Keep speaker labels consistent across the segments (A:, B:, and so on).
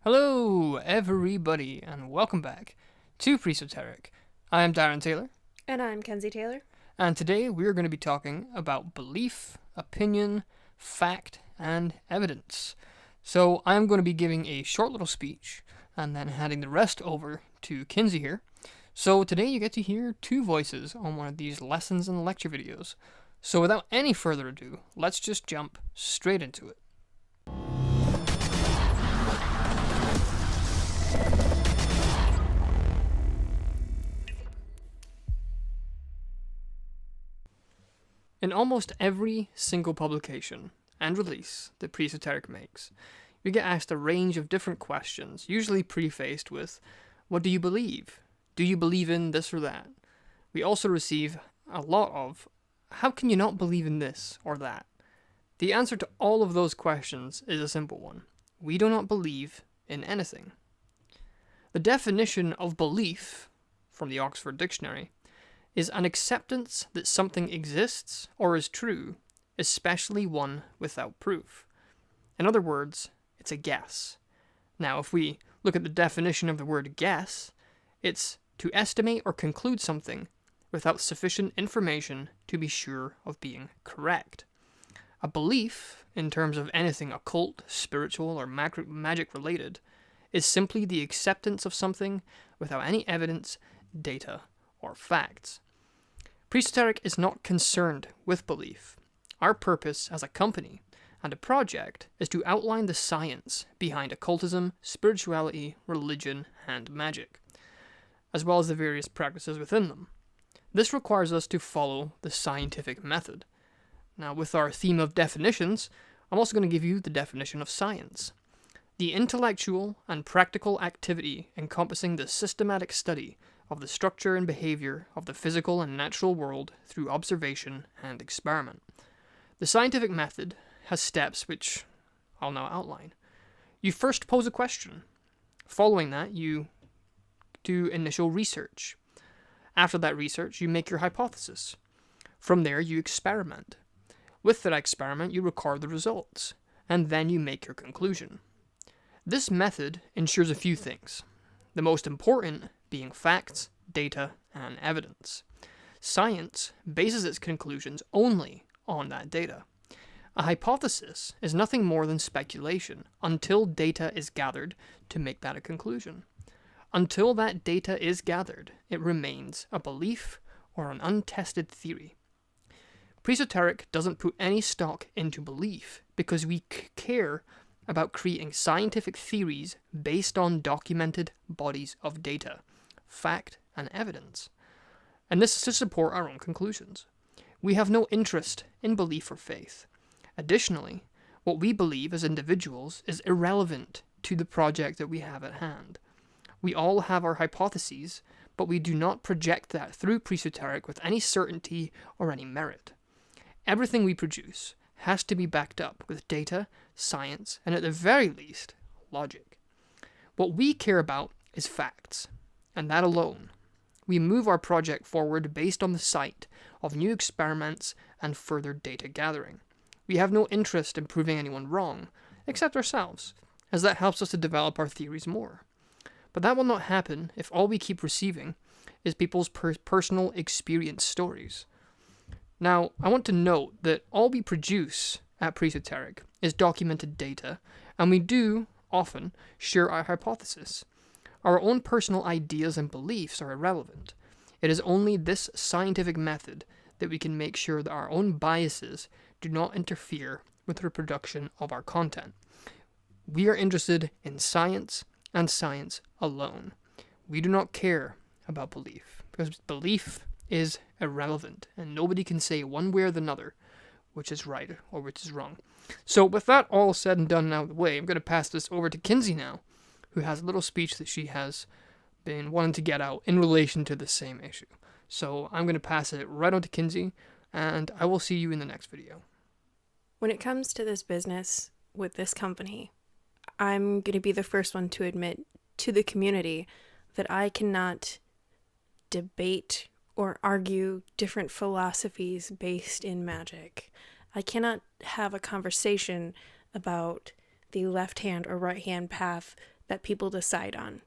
A: Hello, everybody, and welcome back to Presoteric. I am Darren Taylor,
B: And I'm Kinzie Taylor.
A: and today we're going to be talking about belief, opinion, fact, and evidence. So I'm going to be giving a short little speech and then handing the rest over to Kinzie here. So today you get to hear two voices on one of these lessons and lecture videos. So without any further ado, let's just jump straight into it. In almost every single publication and release that Presoteric makes, you get asked a range of different questions, usually prefaced with, what do you believe? Do you believe in this or that? We also receive a lot of, how can you not believe in this or that? The answer to all of those questions is a simple one. We do not believe in anything. The definition of belief, from the Oxford Dictionary, is an acceptance that something exists or is true, especially one without proof. In other words, it's a guess. Now, if we look at the definition of the word guess, it's to estimate or conclude something without sufficient information to be sure of being correct. A belief, in terms of anything occult, spiritual, or magic related, is simply the acceptance of something without any evidence, data, or facts. Presoteric is not concerned with belief. Our purpose as a company and a project is to outline the science behind occultism, spirituality, religion, and magic, as well as the various practices within them. This requires us to follow the scientific method. Now, with our theme of definitions, I'm also going to give you the definition of science. The intellectual and practical activity encompassing the systematic study of the structure and behavior of the physical and natural world through observation and experiment. The scientific method has steps which I'll now outline. You first pose a question. Following that, you do initial research. After that research, you make your hypothesis. From there, you experiment. With that experiment, you record the results, and then you make your conclusion. This method ensures a few things. The most important being facts, data, and evidence. Science bases its conclusions only on that data. A hypothesis is nothing more than speculation until data is gathered to make that a conclusion. Until that data is gathered, it remains a belief or an untested theory. Presoteric doesn't put any stock into belief because we care about creating scientific theories based on documented bodies of data, fact, and evidence. And this is to support our own conclusions. We have no interest in belief or faith. Additionally, what we believe as individuals is irrelevant to the project that we have at hand. We all have our hypotheses, but we do not project that through Presoteric with any certainty or any merit. Everything we produce has to be backed up with data, science, and at the very least, logic. What we care about is facts, and that alone. We move our project forward based on the sight of new experiments and further data gathering. We have no interest in proving anyone wrong, except ourselves, as that helps us to develop our theories more. But that will not happen if all we keep receiving is people's personal experience stories. Now, I want to note that all we produce at Presoteric is documented data, and we do, often, share our hypothesis. Our own personal ideas and beliefs are irrelevant. It is only this scientific method that we can make sure that our own biases do not interfere with the reproduction of our content. We are interested in science and science alone. We do not care about belief, because belief is irrelevant, and nobody can say one way or the other which is right or which is wrong. So with that all said and done out of the way, I'm going to pass this over to Kinzie now, who has a little speech that she has been wanting to get out in relation to the same issue. So I'm going to pass it right on to Kinzie, and I will see you in the next video.
B: When it comes to this business with this company, I'm going to be the first one to admit to the community that I cannot debate or argue different philosophies based in magic. I cannot have a conversation about the left hand or right hand path that people decide on.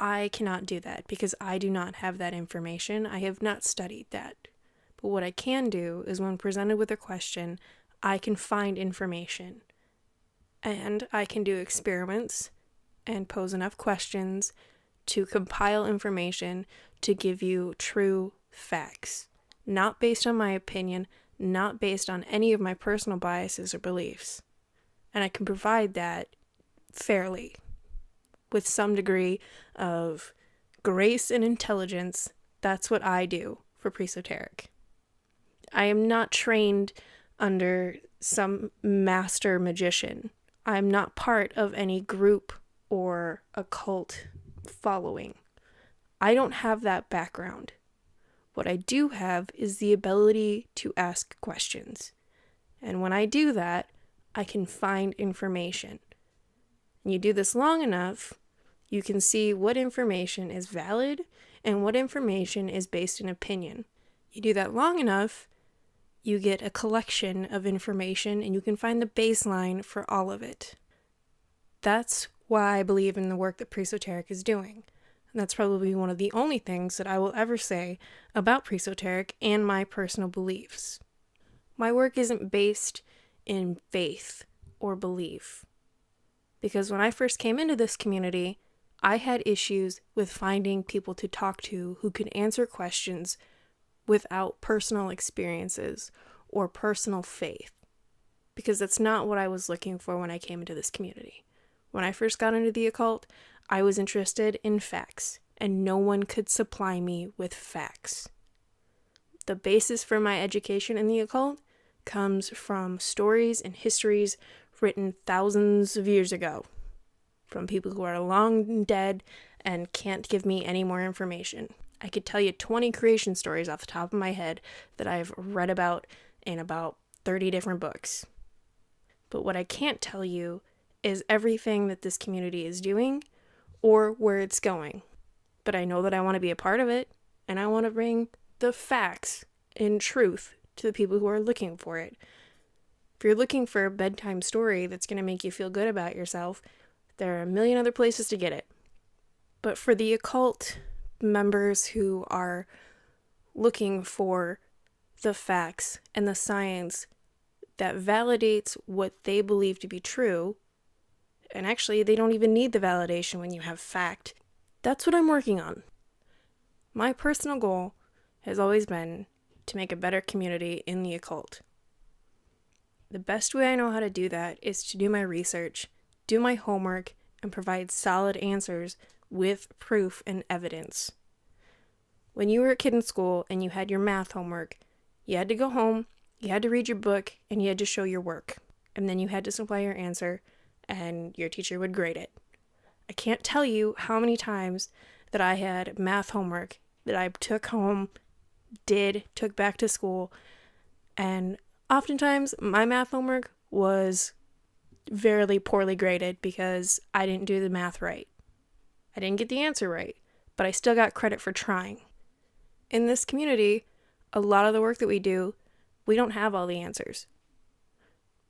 B: I cannot do that because I do not have that information. I have not studied that. But what I can do is when presented with a question, I can find information. And I can do experiments and pose enough questions to compile information to give you true facts. Not based on my opinion, not based on any of my personal biases or beliefs. And I can provide that fairly, with some degree of grace and intelligence. That's what I do for Presoteric. I am not trained under some master magician. I'm not part of any group or occult following. I don't have that background. What I do have is the ability to ask questions. And when I do that, I can find information. And you do this long enough, you can see what information is valid and what information is based in opinion. You do that long enough, you get a collection of information and you can find the baseline for all of it. That's why I believe in the work that Presoteric is doing. And that's probably one of the only things that I will ever say about Presoteric and my personal beliefs. My work isn't based in faith or belief. Because when I first came into this community, I had issues with finding people to talk to who could answer questions without personal experiences or personal faith. Because that's not what I was looking for when I came into this community. When I first got into the occult, I was interested in facts, and no one could supply me with facts. The basis for my education in the occult comes from stories and histories written thousands of years ago, from people who are long dead and can't give me any more information. I could tell you 20 creation stories off the top of my head that I've read about in about 30 different books. But what I can't tell you is everything that this community is doing or where it's going. But I know that I want to be a part of it, and I want to bring the facts and truth to the people who are looking for it. If you're looking for a bedtime story that's going to make you feel good about yourself, there are a million other places to get it. But for the occult members who are looking for the facts and the science that validates what they believe to be true, and actually they don't even need the validation when you have fact, that's what I'm working on. My personal goal has always been to make a better community in the occult. The best way I know how to do that is to do my research, do my homework, and provide solid answers with proof and evidence. When you were a kid in school and you had your math homework, you had to go home, you had to read your book, and you had to show your work. And then you had to supply your answer, and your teacher would grade it. I can't tell you how many times that I had math homework that I took home, took back to school, and oftentimes my math homework was very poorly graded because I didn't do the math right. I didn't get the answer right, but I still got credit for trying. In this community, a lot of the work that we do, we don't have all the answers.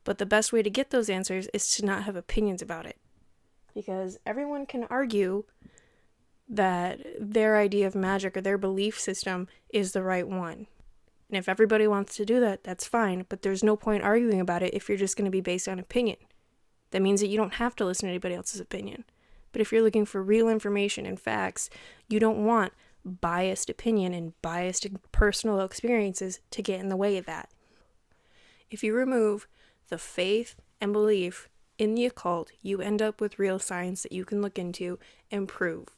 B: But the best way to get those answers is to not have opinions about it. Because everyone can argue that their idea of magic or their belief system is the right one. And if everybody wants to do that, that's fine, but there's no point arguing about it if you're just going to be based on opinion. That means that you don't have to listen to anybody else's opinion. But if you're looking for real information and facts, you don't want biased opinion and biased personal experiences to get in the way of that. If you remove the faith and belief in the occult, you end up with real science that you can look into and prove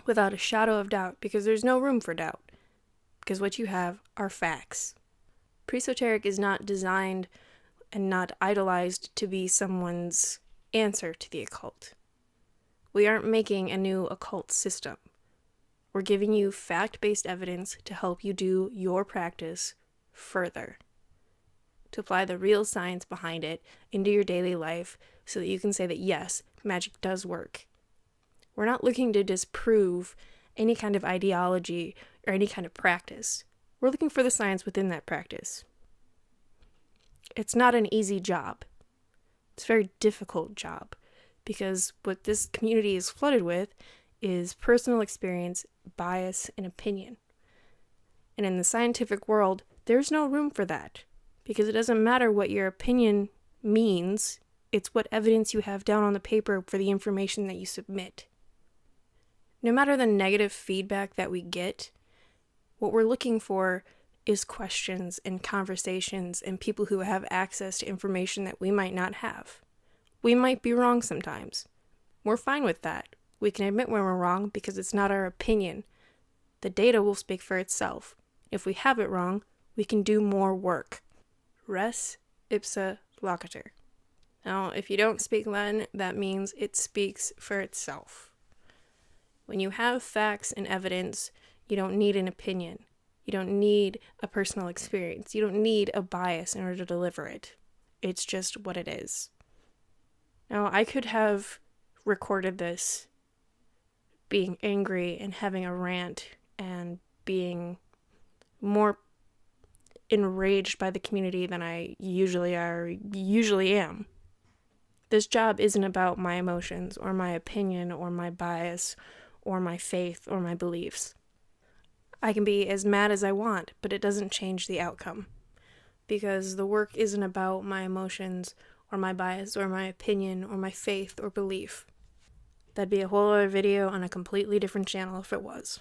B: without a shadow of doubt, because there's no room for doubt, because what you have are facts. Presoteric is not designed and not idolized to be someone's answer to the occult. We aren't making a new occult system. We're giving you fact-based evidence to help you do your practice further, to apply the real science behind it into your daily life so that you can say that yes, magic does work. We're not looking to disprove any kind of ideology or any kind of practice. We're looking for the science within that practice. It's not an easy job. It's a very difficult job because what this community is flooded with is personal experience, bias, and opinion. And in the scientific world, there's no room for that, because it doesn't matter what your opinion means, it's what evidence you have down on the paper for the information that you submit. No matter the negative feedback that we get, what we're looking for is questions and conversations and people who have access to information that we might not have. We might be wrong sometimes. We're fine with that. We can admit when we're wrong because it's not our opinion. The data will speak for itself. If we have it wrong, we can do more work. Res ipsa loquitur. Now, if you don't speak Latin, that means it speaks for itself. When you have facts and evidence, you don't need an opinion. You don't need a personal experience. You don't need a bias in order to deliver it. It's just what it is. Now, I could have recorded this being angry and having a rant and being more enraged by the community than I usually am. This job isn't about my emotions or my opinion or my bias or my faith or my beliefs. I can be as mad as I want, but it doesn't change the outcome. Because the work isn't about my emotions or my bias or my opinion or my faith or belief. That'd be a whole other video on a completely different channel if it was.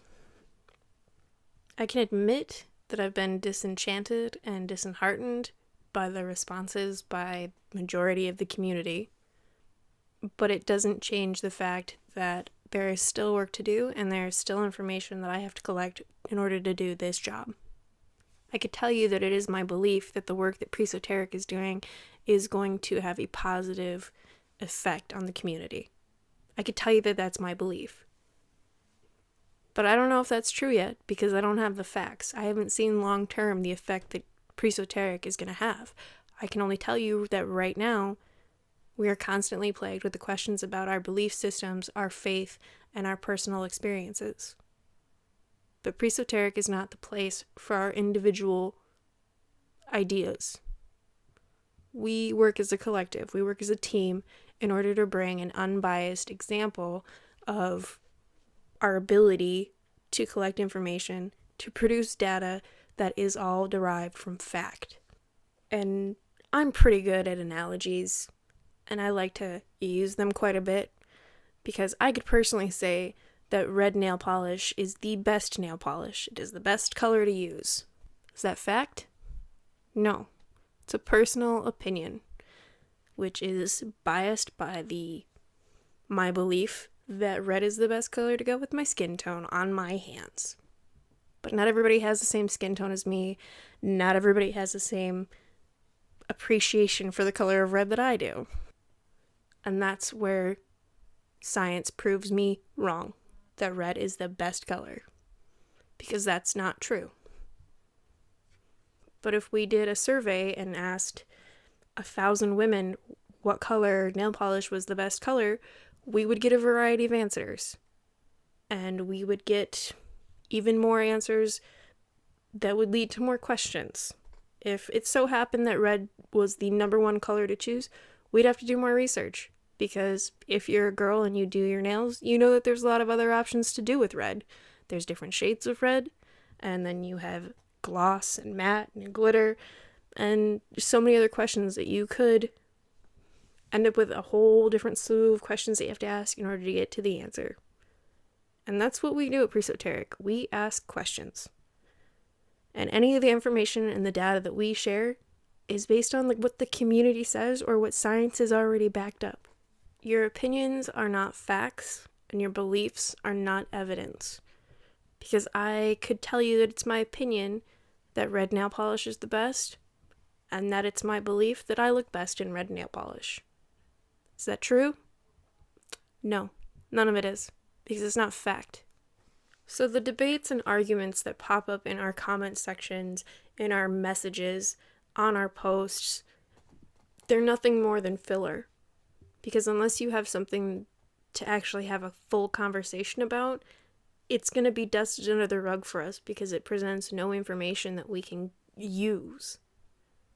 B: I can admit that I've been disenchanted and disheartened by the responses by majority of the community, but it doesn't change the fact that there is still work to do and there is still information that I have to collect in order to do this job. I could tell you that it is my belief that the work that Presoteric is doing is going to have a positive effect on the community. I could tell you that that's my belief. But I don't know if that's true yet because I don't have the facts. I haven't seen long term the effect that Presoteric is going to have. I can only tell you that right now we are constantly plagued with the questions about our belief systems, our faith, and our personal experiences. But Presoteric is not the place for our individual ideas. We work as a collective, we work as a team in order to bring an unbiased example of our ability to collect information, to produce data that is all derived from fact. And I'm pretty good at analogies, and I like to use them quite a bit, because I could personally say that red nail polish is the best nail polish. It is the best color to use. Is that fact? No. It's a personal opinion, which is biased by my belief that red is the best color to go with my skin tone on my hands. But not everybody has the same skin tone as me. Not everybody has the same appreciation for the color of red that I do. And that's where science proves me wrong, that red is the best color. Because that's not true. But if we did a survey and asked 1,000 women what color nail polish was the best color, we would get a variety of answers. And we would get even more answers that would lead to more questions. If it so happened that red was the number one color to choose, we'd have to do more research. Because if you're a girl and you do your nails, you know that there's a lot of other options to do with red. There's different shades of red, and then you have gloss and matte and glitter, and so many other questions that you could end up with a whole different slew of questions that you have to ask in order to get to the answer. And that's what we do at Presoteric. We ask questions. And any of the information and the data that we share is based on what the community says or what science has already backed up. Your opinions are not facts, and your beliefs are not evidence. Because I could tell you that it's my opinion that red nail polish is the best, and that it's my belief that I look best in red nail polish. Is that true? No, none of it is, because it's not fact. So the debates and arguments that pop up in our comment sections, in our messages, on our posts, they're nothing more than filler. Because unless you have something to actually have a full conversation about, it's going to be dusted under the rug for us because it presents no information that we can use.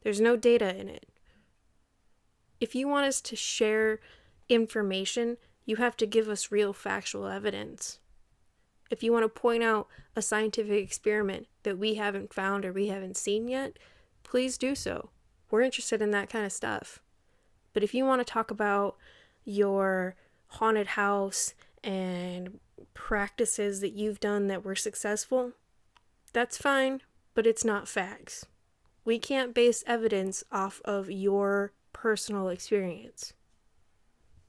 B: There's no data in it. If you want us to share information, you have to give us real factual evidence. If you want to point out a scientific experiment that we haven't found or we haven't seen yet, please do so. We're interested in that kind of stuff. But if you want to talk about your haunted house and practices that you've done that were successful, that's fine, but it's not facts. We can't base evidence off of your personal experience.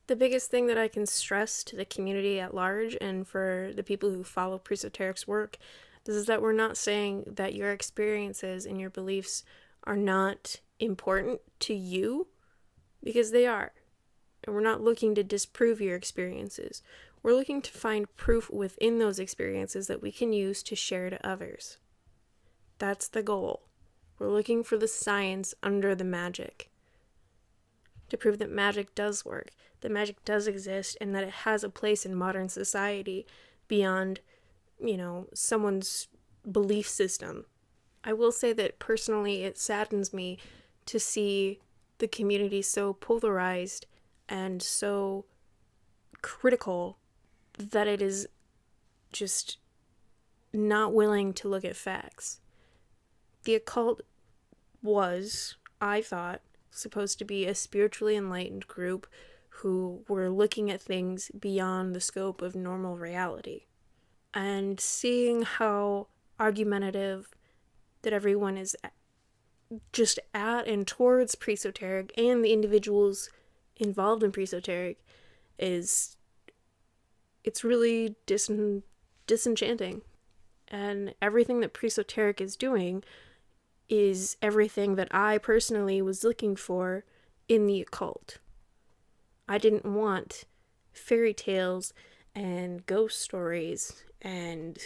B: The biggest thing that I can stress to the community at large and for the people who follow Presoteric's work is that we're not saying that your experiences and your beliefs are not important to you, because they are. And we're not looking to disprove your experiences. We're looking to find proof within those experiences that we can use to share to others. That's the goal. We're looking for the science under the magic, to prove that magic does work, that magic does exist, and that it has a place in modern society beyond, someone's belief system. I will say that personally it saddens me to see the community so polarized and so critical that it is just not willing to look at facts. The occult was, I thought, supposed to be a spiritually enlightened group who were looking at things beyond the scope of normal reality. And seeing how argumentative that everyone is just at and towards Presoteric and the individuals involved in Presoteric it's really disenchanting. And everything that Presoteric is doing is everything that I personally was looking for in the occult. I didn't want fairy tales and ghost stories and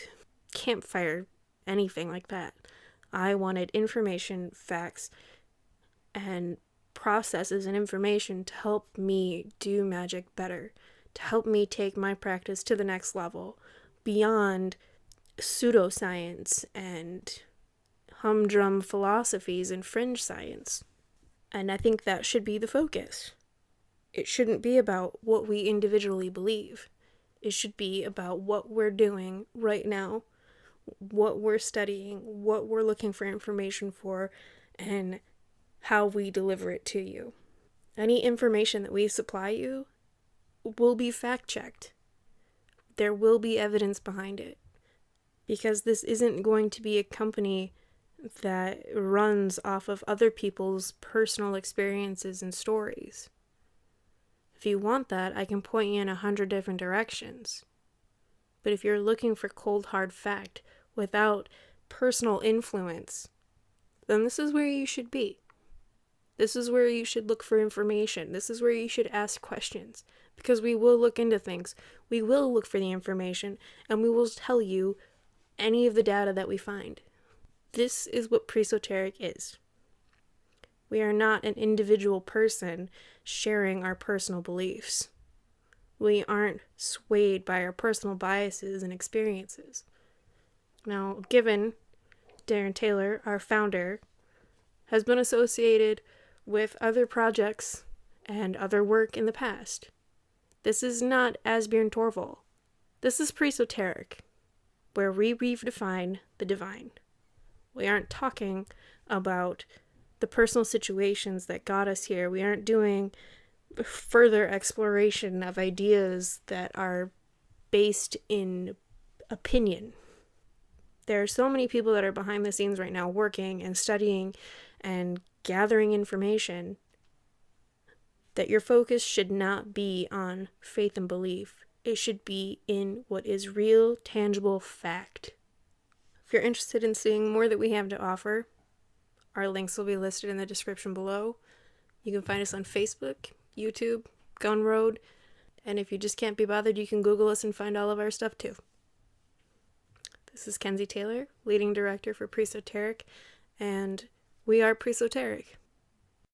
B: campfire, anything like that. I wanted information, facts, and processes and information to help me do magic better, to help me take my practice to the next level, beyond pseudoscience and humdrum philosophies and fringe science. And I think that should be the focus. It shouldn't be about what we individually believe. It should be about what we're doing right now, what we're studying, what we're looking for information for, and how we deliver it to you. Any information that we supply you will be fact-checked. There will be evidence behind it. Because this isn't going to be a company that runs off of other people's personal experiences and stories. If you want that, I can point you in 100 different directions. But if you're looking for cold hard fact without personal influence, then this is where you should be. This is where you should look for information. This is where you should ask questions. Because we will look into things. We will look for the information, and we will tell you any of the data that we find. This is what Presoteric is. We are not an individual person sharing our personal beliefs. We aren't swayed by our personal biases and experiences. Now, given Darren Taylor, our founder, has been associated with other projects and other work in the past, this is not Asbjørn Torvald. This is Presoteric, where we redefine the divine. We aren't talking about the personal situations that got us here. We aren't doing further exploration of ideas that are based in opinion. There are so many people that are behind the scenes right now working and studying and gathering information that your focus should not be on faith and belief. It should be in what is real, tangible fact. If you're interested in seeing more that we have to offer, our links will be listed in the description below. You can find us on Facebook, YouTube, Gumroad, and if you just can't be bothered, you can Google us and find all of our stuff too. This is Kinzie Taylor, leading director for Presoteric, and we are Presoteric.